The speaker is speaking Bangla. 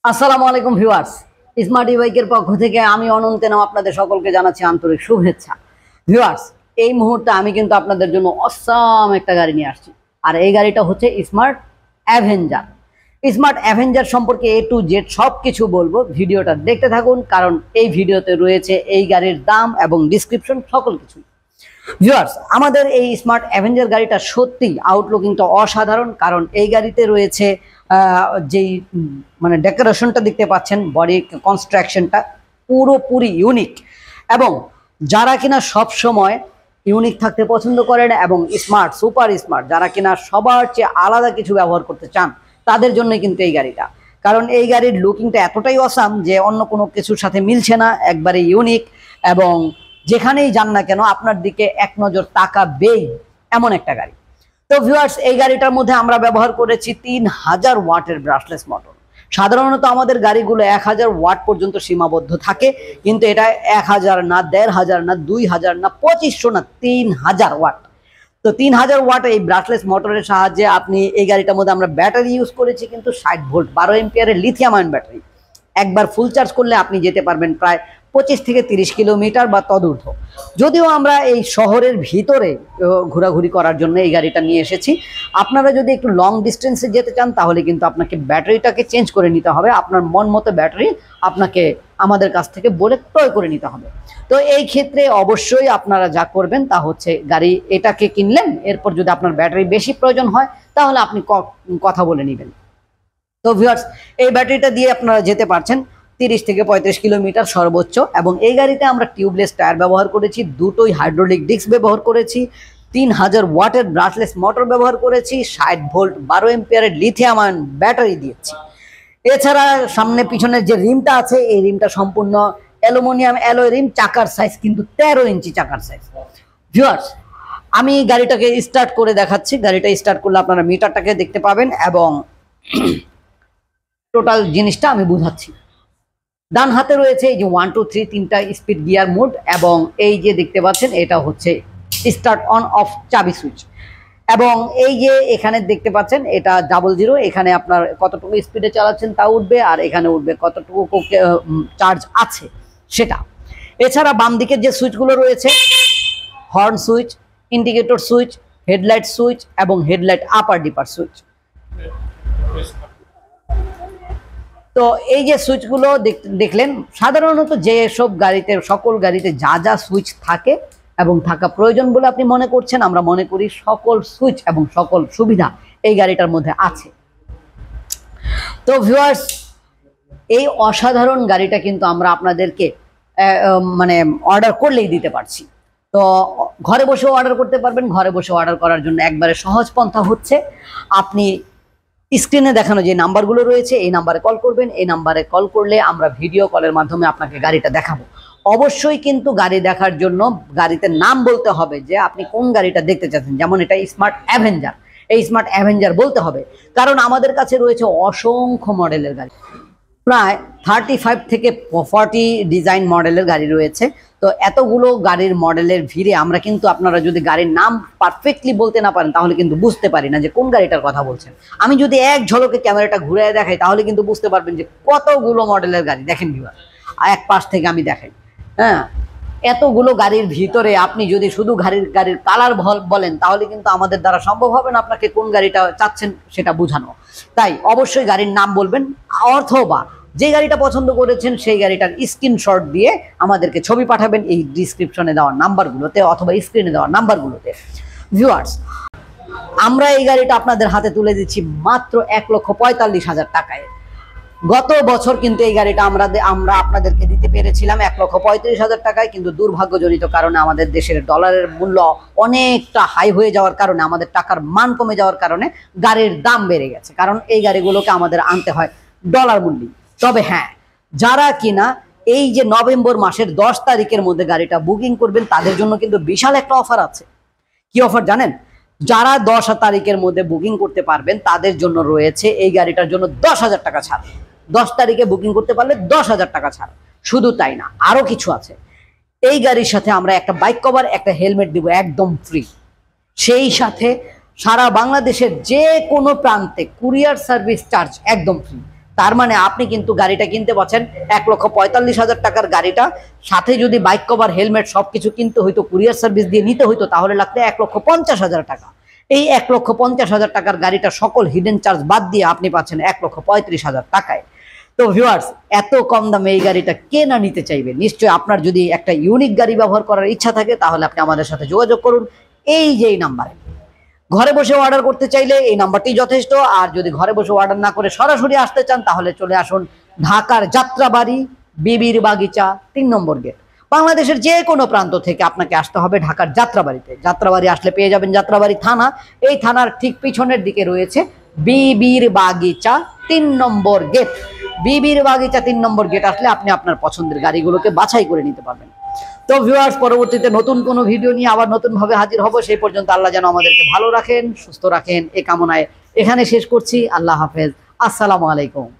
আসসালামু আলাইকুম ভিউয়ার্স, স্মার্ট বাইকের পক্ষ থেকে আমি অনন্ত এনাম আপনাদের সকলকে জানাচ্ছি আন্তরিক শুভেচ্ছা। ভিউয়ার্স, এই মুহূর্তে আমি কিন্তু আপনাদের জন্য অসাম একটা গাড়ি নিয়ে আসছি, আর এই গাড়িটা হচ্ছে স্মার্ট অ্যাভেঞ্জার। স্মার্ট অ্যাভেঞ্জার সম্পর্কে এ টু জেড সব কিছু বলবো, ভিডিওটা দেখতে থাকুন, কারণ এই ভিডিওতে রয়েছে এই গাড়ির দাম এবং ডিসক্রিপশন সকল কিছু। ভিউয়ার্স, আমাদের এই স্মার্ট অ্যাভেঞ্জার গাড়িটা সত্যি আউটলুকিংটা অসাধারণ, কারণ এই গাড়িতে রয়েছে যেই মানে ডেকোরেশনটা দেখতে পাচ্ছেন, বডি কনস্ট্রাকশনটা পুরোপুরি ইউনিক। এবং যারা কিনা সব সময় ইউনিক থাকতে পছন্দ করেন এবং স্মার্ট সুপার স্মার্ট, যারা কিনা সবার চেয়ে আলাদা কিছু ব্যবহার করতে চান, তাদের জন্যই কিন্তু এই গাড়িটা। কারণ এই গাড়ির লুকিংটা এতটাই অসাম যে অন্য কোনো কিছুর সাথে মিলছে না, একবারে ইউনিক। এবং যেখানেই যান না কেন আপনার দিকে এক নজর তাকাবেই এমন একটা গাড়ি। তো ভিউয়ার্স, এই গাড়িটার মধ্যে আমরা ব্যবহার করেছি 3000 ওয়াটের ব্রাশলেস মোটর। সাধারণত আমাদের গাড়িগুলো 1000 ওয়াট পর্যন্ত সীমাবদ্ধ থাকে, কিন্তু এটা 1000 না, 1500 না, 2000 না, 2500 না, 3000 ওয়াট। তো 3000 ওয়াট এই ব্রাশলেস মোটরের সাহায্যে আপনি এই গাড়িটার মধ্যে আমরা ব্যাটারি ইউজ করেছি কিন্তু 60 ভোল্ট 12 এম্পিয়ারের লিথিয়াম আয়ন ব্যাটারি। একবার ফুল চার্জ করলে আপনি যেতে পারবেন প্রায় 25 থেকে 30 কিলোমিটার বা তদূর্ধ্ব। যদিও আমরা এই শহরের ভিতরে ঘোরাঘুরি করার জন্য এই গাড়িটা নিয়ে এসেছি, আপনারা যদি একটু লং ডিস্টেন্সে যেতে চান তাহলে কিন্তু আপনাকে ব্যাটারিটাকে চেঞ্জ করে নিতে হবে। আপনার মন মতো ব্যাটারি আপনাকে আমাদের কাছ থেকে বলে ক্রয় করে নিতে হবে। তো এই ক্ষেত্রে অবশ্যই আপনারা যা করবেন তা হচ্ছে, গাড়ি এটাকে কিনলেন, এরপর যদি আপনার ব্যাটারি বেশি প্রয়োজন হয় তাহলে আপনি কথা বলে নেবেন। তো ভিউয়ার্স, এই ব্যাটারিটা দিয়ে আপনারা যেতে পারছেন 30 থেকে 35 কিলোমিটার সর্বোচ্চ। এবং এই গাড়িতে আমরা টিউবলেস টায়ার ব্যবহার করেছি, দুটোই হাইড্রোলিক ডিস্ক ব্যবহার করেছি, 3000 ওয়াটের ব্রাশলেস মোটর ব্যবহার করেছি, 60 ভোল্ট 12 এম্পিয়ারের লিথিয়াম আয়ন ব্যাটারি দিয়েছি। এছাড়া সামনে পিছনের যে রিমটা আছে, এই রিমটা সম্পূর্ণ অ্যালুমিনিয়াম অ্যালয় রিম, চাকার সাইজ কিন্তু 13 ইঞ্চি চাকার সাইজ। ভিউয়ার্স, আমি গাড়িটাকে স্টার্ট করে দেখাচ্ছি। গাড়িটা স্টার্ট করলে আপনারা মিটারটাকে দেখতে পাবেন এবং টোটাল জিনিসটা আমি বুঝাচ্ছি। ডান হাতে রয়েছে এই যে 1 2 3 তিনটা স্পিড গিয়ার মোড, এবং এই যে দেখতে পাচ্ছেন এটা হচ্ছে স্টার্ট অন অফ চাবি সুইচ। এবং এই যে এখানে দেখতে পাচ্ছেন এটা 00, এখানে আপনার কতটুকু স্পিডে চালাচ্ছেন তা উঠবে, আর এখানে উঠবে কতটুকু চার্জ আছে সেটা। এছাড়া বাম দিকের যে সুইচগুলো রয়েছে, horn switch, indicator switch, headlight switch এবং হেডলাইট আপার ডিপার সুইচ। তো এই যে সুইচগুলো দেখলেন, সাধারণত যে সব গাড়িতে, সকল গাড়িতে যা যা সুইচ থাকে এবং থাকা প্রয়োজন বলে আপনি মনে করছেন, আমরা মনে করি সকল সুইচ এবং সকল সুবিধা এই গাড়িটার মধ্যে আছে। তো ভিউয়ার্স, এই অসাধারণ গাড়িটা কিন্তু আমরা আপনাদেরকে মানে অর্ডার করলেই দিতে পারছি। তো ঘরে বসেও অর্ডার করতে পারবেন। ঘরে বসে অর্ডার করার জন্য একবারে সহজ পন্থা হচ্ছে, আপনি স্ক্রিনে দেখানো যে নাম্বারগুলো রয়েছে এই নাম্বারে কল করবেন। এই নাম্বারে কল করলে আমরা ভিডিও কলের মাধ্যমে আপনাকে গাড়িটা দেখাবো। অবশ্যই কিন্তু গাড়ি দেখার জন্য গাড়িতে নাম বলতে হবে যে আপনি কোন গাড়িটা দেখতে চাচ্ছেন। যেমন এটা স্মার্ট অ্যাভেঞ্জার, এই স্মার্ট অ্যাভেঞ্জার বলতে হবে, কারণ আমাদের কাছে রয়েছে অসংখ্য মডেলের গাড়ি, প্রায় 35 থেকে 40 ডিজাইন মডেলের গাড়ি রয়েছে। তো এতগুলো গাড়ির মডেলের ভিড়ে আমরা কিন্তু, আপনারা যদি গাড়ির নাম পারফেক্টলি বলতে না পারেন তাহলে কিন্তু বুঝতে পারি না যে কোন গাড়িটার কথা বলছেন। আমি যদি এক ঝলকে ক্যামেরাটা ঘুরে দেখাই তাহলে কিন্তু বুঝতে পারবেন যে কতগুলো মডেলের গাড়ি। দেখেন ভিউয়ার, এক পাশ থেকে আমি দেখাই, হ্যাঁ, এতগুলো গাড়ির ভিতরে আপনি যদি শুধু গাড়ির কালার বলেন তাহলে কিন্তু আমাদের দ্বারা সম্ভব হবে না আপনাকে কোন গাড়িটা চাচ্ছেন সেটা বোঝানো। তাই অবশ্যই গাড়ির নাম বলবেন, অথবা যে গাড়িটা পছন্দ করেছেন সেই গাড়িটার স্ক্রিনশট দিয়ে আমাদেরকে ছবি পাঠাবেন এই ডিসক্রিপশনে দেওয়া নাম্বারগুলোতে অথবা স্ক্রিনে দেওয়া নাম্বারগুলোতে। ভিউয়ার্স, আমরা এই গাড়িটা আপনাদের হাতে তুলে দিচ্ছি মাত্র 1,45,000 টাকায়। গত বছর কিন্তু এই গাড়িটা আমরা আপনাদেরকে দিতে পেরেছিলাম 1,35,000 টাকায়, কিন্তু দুর্ভাগ্যজনিত কারণে আমাদের দেশের ডলারের মূল্য অনেকটা হাই হয়ে যাওয়ার কারণে, আমাদের টাকার মান কমে যাওয়ার কারণে গাড়ির দাম বেড়ে গেছে। কারণ এই গাড়িগুলোকে আমাদের আনতে হয় ডলার মূল্যে। তবে হ্যাঁ, যারা কিনা এই যে নভেম্বর মাসের 10 তারিখের মধ্যে গাড়িটা বুকিং করবেন তাদের জন্য কিন্তু বিশাল একটা অফার আছে। কি অফার জানেন? যারা 10 তারিখের মধ্যে বুকিং করতে পারবেন তাদের জন্য রয়েছে এই গাড়িটার জন্য 10,000 টাকা ছাড়। 10 তারিখে বুকিং করতে পারলে 10,000 টাকা ছাড়। শুধু তাই না, আরো কিছু আছে। এই গাড়ির সাথে আমরা একটা বাইক কভার, একটা হেলমেট দিব একদম ফ্রি। সেই সাথে সারা বাংলাদেশের যে কোনো প্রান্তে কুরিয়ার সার্ভিস চার্জ একদম ফ্রি। তার মানে আপনি কিন্তু গাড়িটা কিনতে পারছেন 1,45,000 টাকার গাড়িটা, সাথে যদি বাইক কভার হেলমেট সবকিছু কিনতে হইতো, কুরিয়ার সার্ভিস দিয়ে নিতে হইতো, তাহলে লাগতো 1,50,000 টাকা। এই 1,50,000 টাকার গাড়িটা সকল হিডেন চার্জ বাদ দিয়ে আপনি পাচ্ছেন 1,35,000 টাকায়। তো ভিউয়ার্স, এত কম দামে এই গাড়িটা কে না নিতে চাইবে? নিশ্চয়ই আপনার যদি একটা ইউনিক গাড়ি ব্যবহার করার ইচ্ছা থাকে তাহলে আপনি আমাদের সাথে যোগাযোগ করুন এই যে এই নাম্বারে। ঘরে বসে অর্ডার করতে চাইলে এই নাম্বারটি যথেষ্ট, আর যদি ঘরে বসে অর্ডার না করে সরাসরি আসতে চান তাহলে চলে আসুন ঢাকার যাত্রাবাড়ি, বিবির বাগিচা 3 নম্বর গেট। বাংলাদেশের যে কোনো প্রান্ত থেকে আপনাকে আসতে হবে ঢাকার যাত্রাবাড়িতে। যাত্রাবাড়ি আসলে পেয়ে যাবেন যাত্রাবাড়ি থানা, এই থানার ঠিক পিছনের দিকে রয়েছে বিবির বাগিচা 3 নম্বর গেট। বিবির বাগিচা 3 নম্বর গেট আসলে আপনি আপনার পছন্দের গাড়িগুলোকে বাছাই করে নিতে পারবেন। তো ভিউয়ার্স, পরবর্তীতে নতুন কোনো ভিডিও নিয়ে আবার নতুন ভাবে হাজির হব। সেই পর্যন্ত আল্লাহ যেন আমাদেরকে ভালো রাখেন, সুস্থ রাখেন, এই কামনায় এখানে শেষ করছি। আল্লাহ হাফেজ, আসসালামু আলাইকুম।